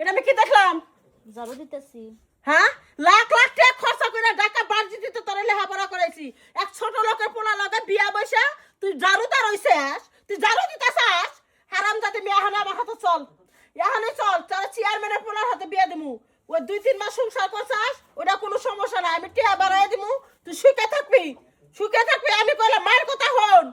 এটা আমি কি দেখলাম? ঝাড়ু দিতেছি। হ্যাঁ, লাখ লাখ টাকা খরচা করে ঢাকা বাড়ি দিতে তোরে লেখাপড়া করাইছি। এক ছোট লোকের পোলা লগে বিয়া বইসা তুই জারুদার হইছিস, তুই জারু দিতেছাস। হারামজাদে মেয়ে হানে আমার হাতে চল, এখানে চল, তোর চেয়ারম্যানের পোলার হাতে বিয়া দিমু। ওই 2-3 মাস সংসার করছাস, ওটা কোনো সমস্যা নাই, আমি টিয়া বাড়াই দিমু, তুই সুখে থাকবি, সুখে থাকবি। আমি কইলাম মায়ের কথা হন।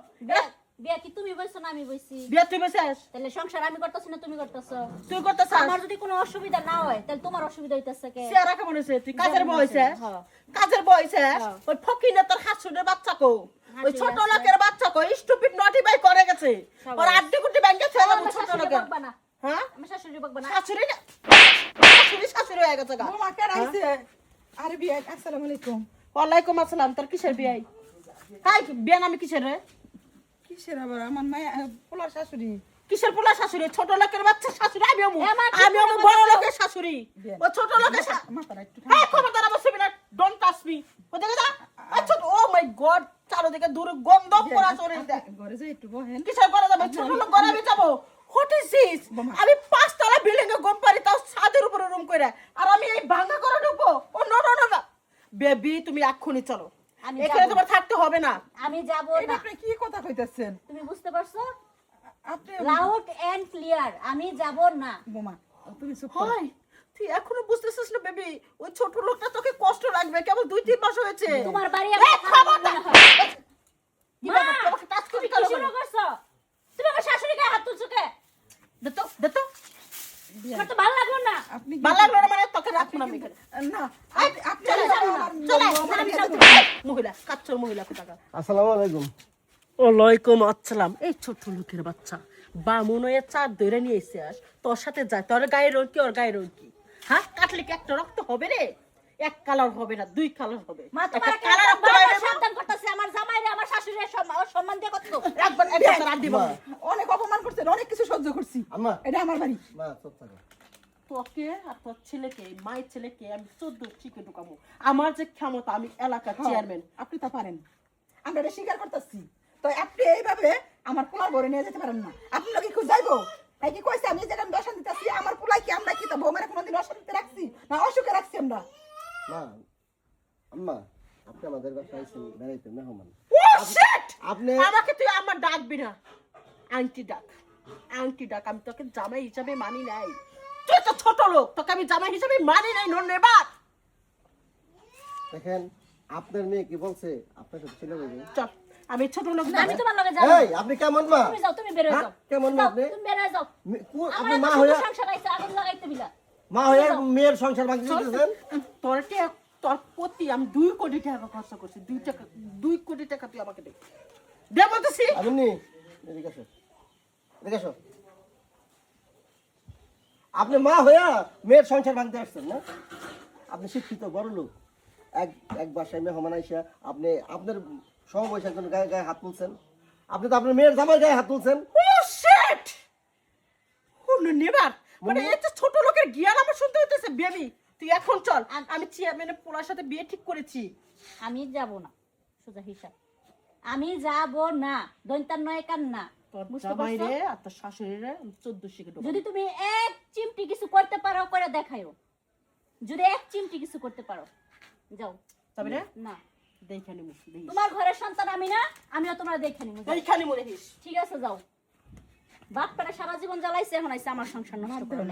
বিয়া কি তুমি বইছো না আমি বইছি? বিয়া তুই বইছিস, তাহলে সংসার আমি করতেছি না তুমি করতেছো? তুই করতেছাস। আমার যদি কোনো অসুবিধা না হয় তাহলে তোমার অসুবিধা হইতাছে কে? চেহারা কেমন হইছে? তুই কাজের বইছিস, হ্যাঁ। কাজের বইছিস। হ্যাঁ। ওই ফকিনে তোর হাসুনের বাচ্চা কো, ওই ছোট আছে। লোকের বাচ্চা কো স্টুপিড নটি বাই করে গেছে। সবাই ওর আছে। আড্ডি গুটি ব্যাংকে ছেড়ে আমার ছোট শাশুড়ি লোকের। বকবা না। হ্যাঁ, আমার শাশুড়ি বকবা না। শাশুড়ি না, শাশুড়ি শাশুড়ি হয়ে গেছে গা। বৌমা কেন আইছে? আরে বিয়া, আসসালামু আলাইকুম। ওয়ালাইকুম আসসালাম। তোর কিসের বিয়াই? হাই, বিয়া নামে কিসের রে? কিসের আবার আমার মায়া পোলার শাশুড়ি? কিসের পোলা শাশুড়ি? ছোট লোকের বাচ্চা শাশুড়ি আমি আমু। এ মা, কি আমি আমু করে বড় বলছো? লোকের শাশুড়ি। ও ছোট লোকের মাথাটা একটু হ্যাঁ, খবরদার আমার ছবি না, ডোন্ট টাচ মি। ও দেখে যা, আচ্ছা, ও মাই গড, চারদিকে দূর গন্ধ পড়া শরীর দেখ। ঘরে যাই একটু বহেন। কিসের করে যাবে? ছোট লোক ঘরে আমি যাবো? What is this? বোমা। আমি 5 তলা বিল্ডিং এ গম পারি, তাও ছাদের উপরে রুম কইরা, আর আমি এই ভাঙা করে ঢুকবো? ও নো নো নো না বেবি, তুমি এক্ষুনি চলো, আমি এখানে যাবো। তোমার থাকতে হবে না। আমি যাব এটা না। আপনি কি কথা কইতাছেন? তুমি বুঝতে পারছো? আপনি লাউড এন্ড ক্লিয়ার, আমি যাব না। বোমা তুমি চুপ করো। হাই, তুই এখনো বুঝতেছিস না বেবি? ওই ছোট লোকটা তোকে কষ্ট লাগবে, কেবল 2-3 মাস হয়েছে। তোমার বাড়ি এই, আমার খবরদার! মনে হয়। কি মা, ব্যাপার? তোমাকে টাচ তুমি করি কি কেন শুরু বলে? করছো? তুমি আমার শাশুড়ি গায়ে হাত তুলছো কে? দে তো। আমার তো ভালো লাগলো না। আপনি কি- ভালো লাগলো না মানে তোকে রাখবো না আমি এখানে। না আপনি চলে যাবেন যাবো না। না, চলে, আমি আমি যাবো যাবো। না। মহিলা, কাচ্চর মহিলা কোথাকার। আসসালামু আলাইকুম। ওয়ালাইকুম আসসালাম। এই ছোট লোকের বাচ্চা বামুন হয়ে চার ধরে নিয়ে এসে আস, তোর সাথে যায়। তোর গায়ের রং কি, ওর গায়ের রং কি? হ্যাঁ, কাটলে কি একটা রক্ত হবে রে? এক কালার হবে না, 2 কালার হবে। মা, তোমার একটা কালার রক্ত বারবার হবে না। সাবধান করতেছে, আমার জামাইরে আমার শাশুড়ির সম্মান দিয়ে কত। একবার রাত দিব। অনেক অপমান করছেন, অনেক কিছু সহ্য করছি। আম্মা এটা আমার বাড়ি। মা চুপ থাকো। তোকে আর তোর ছেলেকে, মায়ের ছেলেকে আমি 14 শিখে ঢুকাবো। আমার যে ক্ষমতা, আমি এলাকার চেয়ারম্যান। আপনি তা পারেন, আমরা এটা স্বীকার করতেছি। তো আপনি এইভাবে আমার পোলার ঘরে নিয়ে যেতে পারেন না। আপনি লোক কি যাইবো? তাই কি কইছে আমি যেটা দর্শন দিতেছি আমার পোলাই কি আমরা কি তো বৌমারে কোনোদিন অশান্তিতে রাখছি না অসুখে রাখছি আমরা? মা আম্মা আপনি আমাদের বাসায় আইছেন বেড়াইতে মেহমান। Oh, shit! আপনি আমাকে তুই আমার ডাকবি না, আন্টি ডাক, আন্টি ডাক। আমি তোকে জামাই হিসাবে মানি নাই। তুই তো ছোট লোক, তোকে আমি জামাই হিসাবে মানি নাই। নন নেবার। দেখেন আপনার মেয়ে কি বলছে আপনার সাথে ছেলে বলবে। চল, আমি ছোট লোক না, না। আমি তোমার লগে যাব। এই আপনি কেমন মা? তুমি যাও, তুমি বের হয়ে হ্যাঁ, যাও। কেমন যাও, আপনি? তুমি বের হয়ে যাও। আপনি আমার মা এত হইয়া সুন্দর সংসার আইছে, আগুন লাগাইতে বিলা। মা হইয়া মেয়ের সংসার ভাঙতে দিতেছেন। তোর প্রতি আমি 2 কোটি টাকা খরচ করছি। 2 কোটি টাকা তুই আমাকে দে। দে বলতেছি। আপনি এদিকে আসো, এদিকে আসো। আপনি মা হইয়া মেয়ের সংসার ভাঙতে আসছেন না? আপনি শিক্ষিত বড় লোক, এক বাসায় মেহমান আইসা আপনি আপনার সমবয়সী একজন গায়ে গায়ে হাত তুলছেন। আপনি তো আপনার মেয়ের জামার গায়ে হাত তুলছেন। Oh shit! নেবার মানে এত ছোট লোকের জ্ঞান আমার শুনতে হইতেছে। বেবি, তুই এখন চল, আমি চেয়ারম্যানের পোলার সাথে বিয়ে ঠিক করেছি। আমি যাব না, সোজা হিসাব। আমি যাব না, দৈন্তার নয় কান না। তোর বুঝতে জামাই পারছো? রে আর তোর শাশুড়ি রে 14 শিখে ঢোকাবো। যদি তুমি এক চিমটি কিছু করতে পারো করে দেখাইও। যদি এক চিমটি কিছু করতে পারো, যাও। তবে রে না, দেখে নিমু, দেখিস। তোমার ঘরের সন্তান আমি না, আমিও তোমরা দেখে নিব। এইখানে মরে দেখিস। ঠিক আছে, যাও। বাপ পেটে সারা জীবন জ্বালাইছে, এখন আইছে আমার সংসার নষ্ট করে।